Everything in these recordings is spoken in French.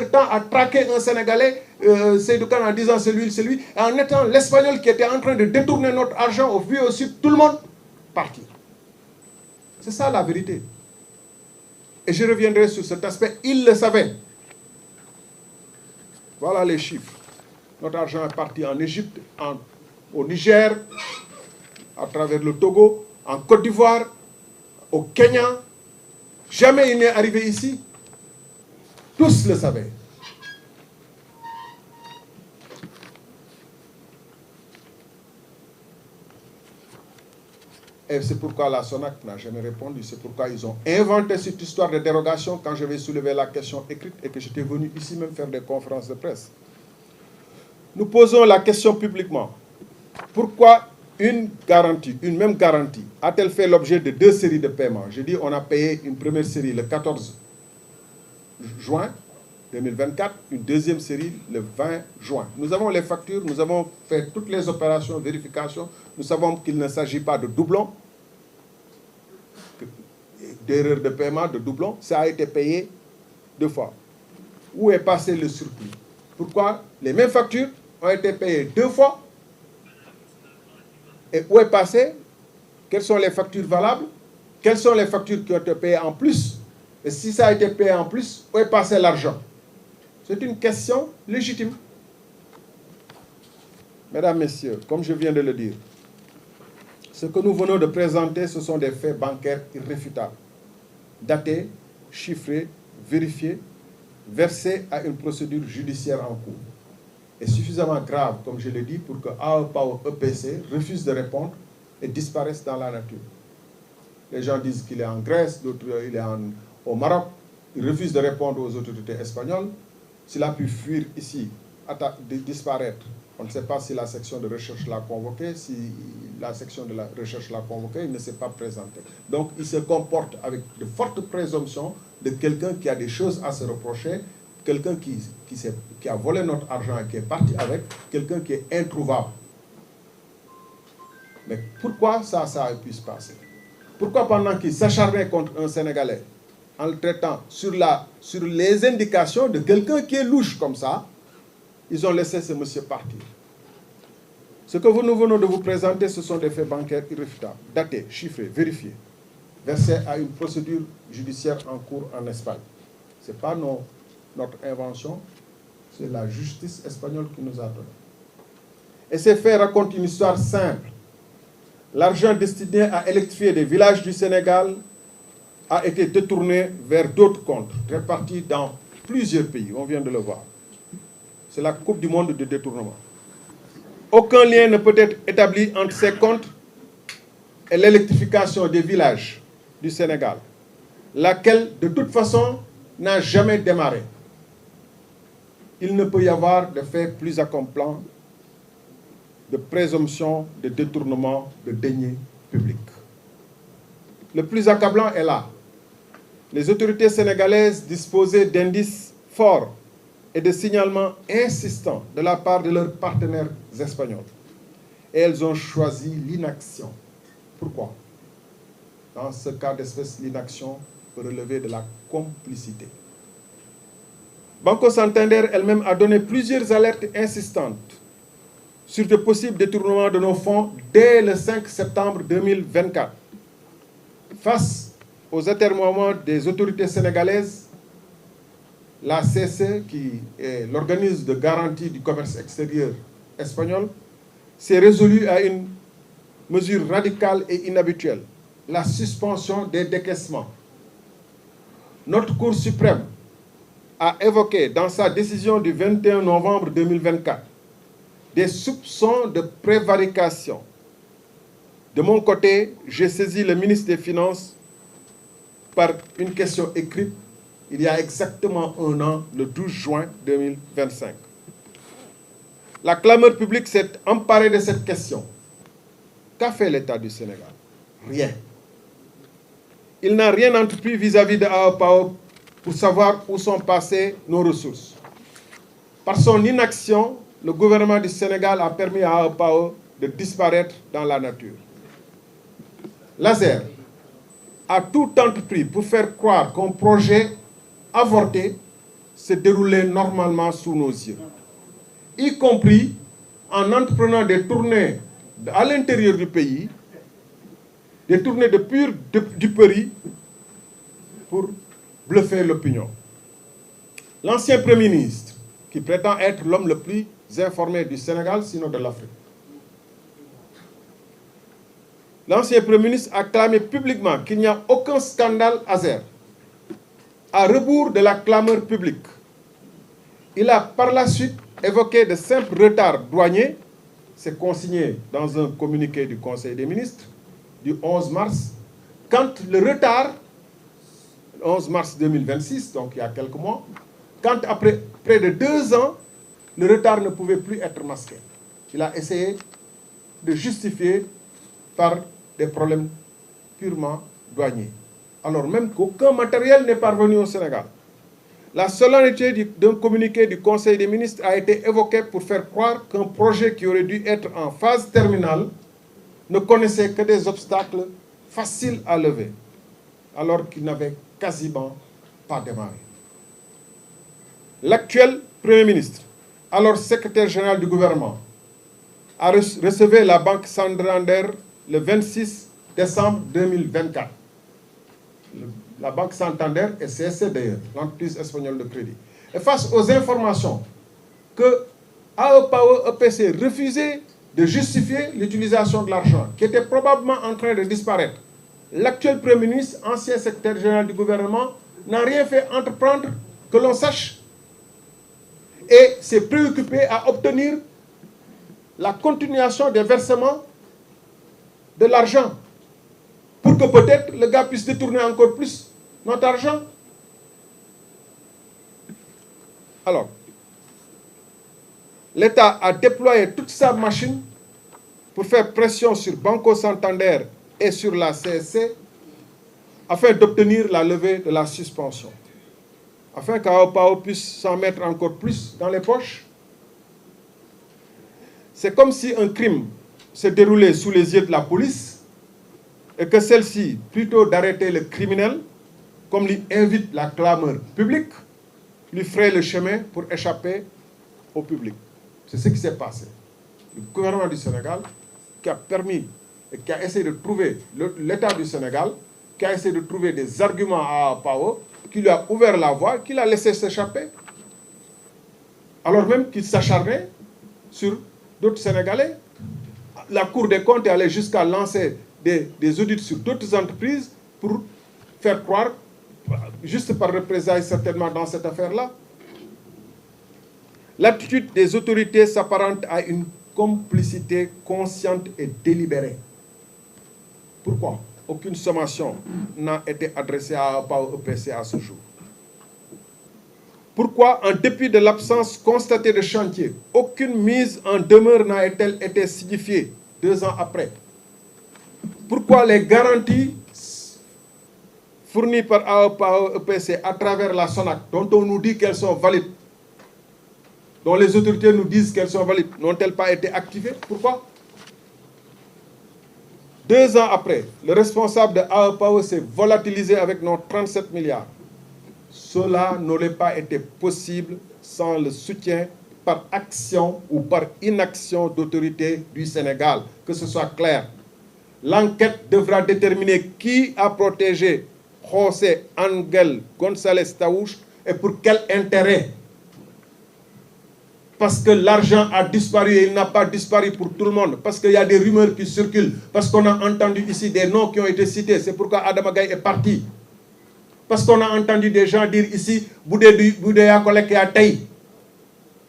temps à traquer un Sénégalais, Seydou Kane, en disant c'est lui, en étant l'Espagnol qui était en train de détourner notre argent au vu aussi tout le monde partir. C'est ça la vérité. Et je reviendrai sur cet aspect, il le savait. Voilà les chiffres. Notre argent est parti en Égypte, au Niger, à travers le Togo, en Côte d'Ivoire, au Kenya. Jamais il n'est arrivé ici. Tous le savaient. Et c'est pourquoi la SONAC n'a jamais répondu. C'est pourquoi ils ont inventé cette histoire de dérogation quand je vais soulever la question écrite et que j'étais venu ici même faire des conférences de presse. Nous posons la question publiquement. Pourquoi une même garantie, a-t-elle fait l'objet de 2 séries de paiements? Je dis on a payé une première série le 14 juin 2024, une deuxième série le 20 juin. Nous avons les factures, nous avons fait toutes les opérations, vérifications. Nous savons qu'il ne s'agit pas de doublons, d'erreurs de paiement, de doublons. Ça a été payé 2 fois. Où est passé le surplus? Pourquoi les mêmes factures ont été payées 2 fois? Et où est passé? Quelles sont les factures valables? Quelles sont les factures qui ont été payées en plus? Et si ça a été payé en plus, où est passé l'argent? C'est une question légitime. Mesdames, Messieurs, comme je viens de le dire, ce que nous venons de présenter, ce sont des faits bancaires irréfutables, datés, chiffrés, vérifiés, versés à une procédure judiciaire en cours. Et suffisamment grave, comme je l'ai dit, pour que AEPAO EPC refuse de répondre et disparaisse dans la nature. Les gens disent qu'il est en Grèce, d'autres il est au Maroc. Il refuse de répondre aux autorités espagnoles. S'il a pu fuir ici, disparaître, on ne sait pas si la section de recherche l'a convoqué. Si la section de la recherche l'a convoqué, il ne s'est pas présenté. Donc il se comporte avec de fortes présomptions de quelqu'un qui a des choses à se reprocher, quelqu'un qui a volé notre argent et qui est parti avec, quelqu'un qui est introuvable. Mais pourquoi ça a pu se passer? Pourquoi pendant qu'il s'acharnait contre un Sénégalais, en le traitant sur les indications de quelqu'un qui est louche comme ça, ils ont laissé ce monsieur partir? Ce que nous venons de vous présenter, ce sont des faits bancaires irréfutables, datés, chiffrés, vérifiés, versés à une procédure judiciaire en cours en Espagne. Ce n'est pas notre invention, c'est la justice espagnole qui nous a donné. Et ces faits racontent une histoire simple. L'argent destiné à électrifier des villages du Sénégal a été détourné vers d'autres comptes, répartis dans plusieurs pays, on vient de le voir. C'est la Coupe du monde de détournement. Aucun lien ne peut être établi entre ces comptes et l'électrification des villages du Sénégal, laquelle, de toute façon, n'a jamais démarré. Il ne peut y avoir de fait plus accomplant de présomption de détournement de deniers publics. Le plus accablant est là. Les autorités sénégalaises disposaient d'indices forts et de signalements insistants de la part de leurs partenaires espagnols. Et elles ont choisi l'inaction. Pourquoi? Dans ce cas d'espèce, l'inaction peut relever de la complicité. Banco Santander elle-même a donné plusieurs alertes insistantes sur de possibles détournements de nos fonds dès le 5 septembre 2024. Face aux atermoiements des autorités sénégalaises, la CC, qui est l'organisme de garantie du commerce extérieur espagnol, s'est résolue à une mesure radicale et inhabituelle, la suspension des décaissements. Notre Cour suprême a évoqué dans sa décision du 21 novembre 2024 des soupçons de prévarication. De mon côté, j'ai saisi le ministre des Finances par une question écrite il y a exactement un an, le 12 juin 2025. La clameur publique s'est emparée de cette question. Qu'a fait l'État du Sénégal? Rien. Il n'a rien entrepris vis-à-vis de AEPAO pour savoir où sont passées nos ressources. Par son inaction, le gouvernement du Sénégal a permis à AEPAO de disparaître dans la nature. L'ASER a tout entrepris pour faire croire qu'un projet avorté s'est déroulé normalement sous nos yeux, y compris en entreprenant des tournées à l'intérieur du pays, des tournées de pur duperie pour bluffer l'opinion. L'ancien Premier ministre, qui prétend être l'homme le plus informé du Sénégal, sinon de l'Afrique, l'ancien Premier ministre a clamé publiquement qu'il n'y a aucun scandale Azer, à rebours de la clameur publique. Il a par la suite évoqué de simples retards douaniers, c'est consigné dans un communiqué du Conseil des ministres du 11 mars, quand le retard, le 11 mars 2026, donc il y a quelques mois, quand après près de 2 ans, le retard ne pouvait plus être masqué. Il a essayé de justifier par des problèmes purement douaniers, alors même qu'aucun matériel n'est parvenu au Sénégal. La solennité d'un communiqué du Conseil des ministres a été évoquée pour faire croire qu'un projet qui aurait dû être en phase terminale ne connaissait que des obstacles faciles à lever, alors qu'il n'avait quasiment pas démarré. L'actuel Premier ministre, alors secrétaire général du gouvernement, a reçu la Banque Santander le 26 décembre 2024. La Banque Santander et CSC d'ailleurs, l'entreprise espagnole de crédit. Et face aux informations que AEPAO EPC refusait de justifier l'utilisation de l'argent, qui était probablement en train de disparaître, l'actuel Premier ministre, ancien secrétaire général du gouvernement, n'a rien fait entreprendre que l'on sache et s'est préoccupé à obtenir la continuation des versements de l'argent pour que peut-être le gars puisse détourner encore plus notre argent. Alors, l'État a déployé toute sa machine pour faire pression sur Banco Santander et sur la CSC afin d'obtenir la levée de la suspension, afin qu'AEPAO puisse s'en mettre encore plus dans les poches. C'est comme si un crime se déroulait sous les yeux de la police et que celle-ci, plutôt d'arrêter le criminel, comme lui invite la clameur publique, lui ferait le chemin pour échapper au public. C'est ce qui s'est passé. Le gouvernement du Sénégal qui a permis et qui a essayé de trouver, l'État du Sénégal, qui a essayé de trouver des arguments à AEPAO, qui lui a ouvert la voie, qui l'a laissé s'échapper, alors même qu'il s'acharnait sur d'autres Sénégalais. La Cour des comptes est allée jusqu'à lancer des audits sur d'autres entreprises pour faire croire, juste par représailles certainement dans cette affaire-là. L'attitude des autorités s'apparente à une complicité consciente et délibérée. Pourquoi aucune sommation n'a été adressée à AEPAO EPC à ce jour? Pourquoi, en dépit de l'absence constatée de chantier, aucune mise en demeure n'a-t-elle été signifiée 2 ans après? Pourquoi les garanties fournies par AEPAO EPC à travers la SONAC, dont on nous dit qu'elles sont valides, dont les autorités nous disent qu'elles sont valides, n'ont-elles pas été activées? Pourquoi? 2 ans après, le responsable de AEPAO s'est volatilisé avec nos 37 milliards. Cela n'aurait pas été possible sans le soutien par action ou par inaction d'autorités du Sénégal, que ce soit clair. L'enquête devra déterminer qui a protégé José Ángel González Taúch et pour quel intérêt. Parce que l'argent a disparu et il n'a pas disparu pour tout le monde. Parce qu'il y a des rumeurs qui circulent. Parce qu'on a entendu ici des noms qui ont été cités. C'est pourquoi Adama Gaye est parti. Parce qu'on a entendu des gens dire ici Boudéa Kolek et Ataï.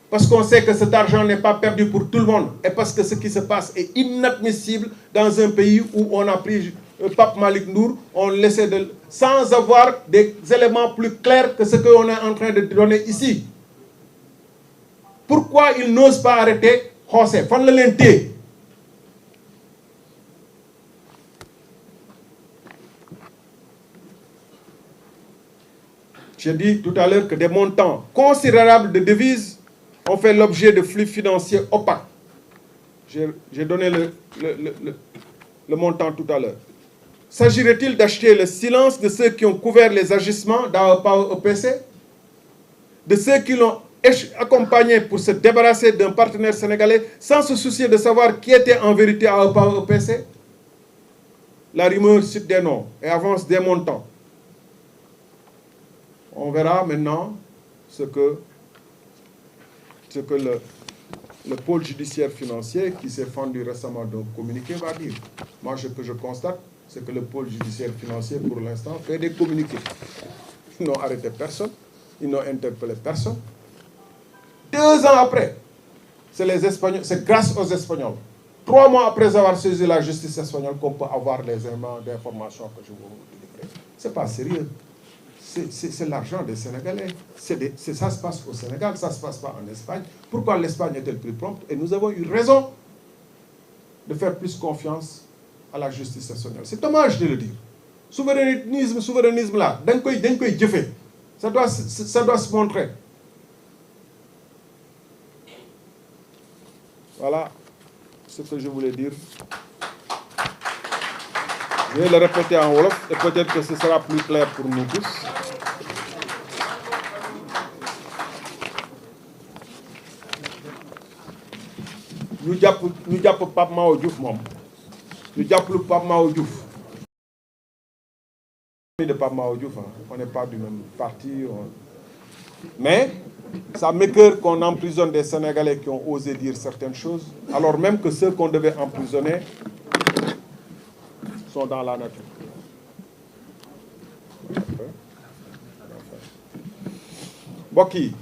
Parce qu'on sait que cet argent n'est pas perdu pour tout le monde. Et parce que ce qui se passe est inadmissible dans un pays où on a pris Pape Malick Ndour, on laissait sans avoir des éléments plus clairs que ce qu'on est en train de donner ici. Pourquoi ils n'osent pas arrêter José? Fan la leen téye. J'ai dit tout à l'heure que des montants considérables de devises ont fait l'objet de flux financiers opaques. J'ai donné le montant tout à l'heure. S'agirait-il d'acheter le silence de ceux qui ont couvert les agissements d'AEPAO EPC? de ceux qui l'ont accompagné pour se débarrasser d'un partenaire sénégalais sans se soucier de savoir qui était en vérité à EPC. La rumeur cite des noms et avance des montants. On verra maintenant ce que le pôle judiciaire financier qui s'est fendu récemment d'un communiqué va dire. Moi, ce que je constate, c'est que le pôle judiciaire financier, pour l'instant, fait des communiqués. Ils n'ont arrêté personne, ils n'ont interpellé personne. 2 ans après, c'est les Espagnols, c'est grâce aux Espagnols, 3 mois après avoir saisi la justice espagnole, qu'on peut avoir les éléments d'information que je vous délivrer. C'est pas sérieux. C'est l'argent des Sénégalais. Ça se passe au Sénégal, ça ne se passe pas en Espagne. Pourquoi l'Espagne est-elle plus prompte? Et nous avons eu raison de faire plus confiance à la justice espagnole. C'est dommage de le dire. Souverainisme là, ça doit se montrer. Voilà ce que je voulais dire. Je vais le répéter en wolof et peut-être que ce sera plus clair pour nous tous. Nous avons Pape Mao Diouf moom ñu jàpp lu Pape Mao Diouf de Pape Mao Diouf, on n'est pas du même parti, mais ça m'écoeure qu'on emprisonne des Sénégalais qui ont osé dire certaines choses, alors même que ceux qu'on devait emprisonner sont dans la nature. Mbokk yi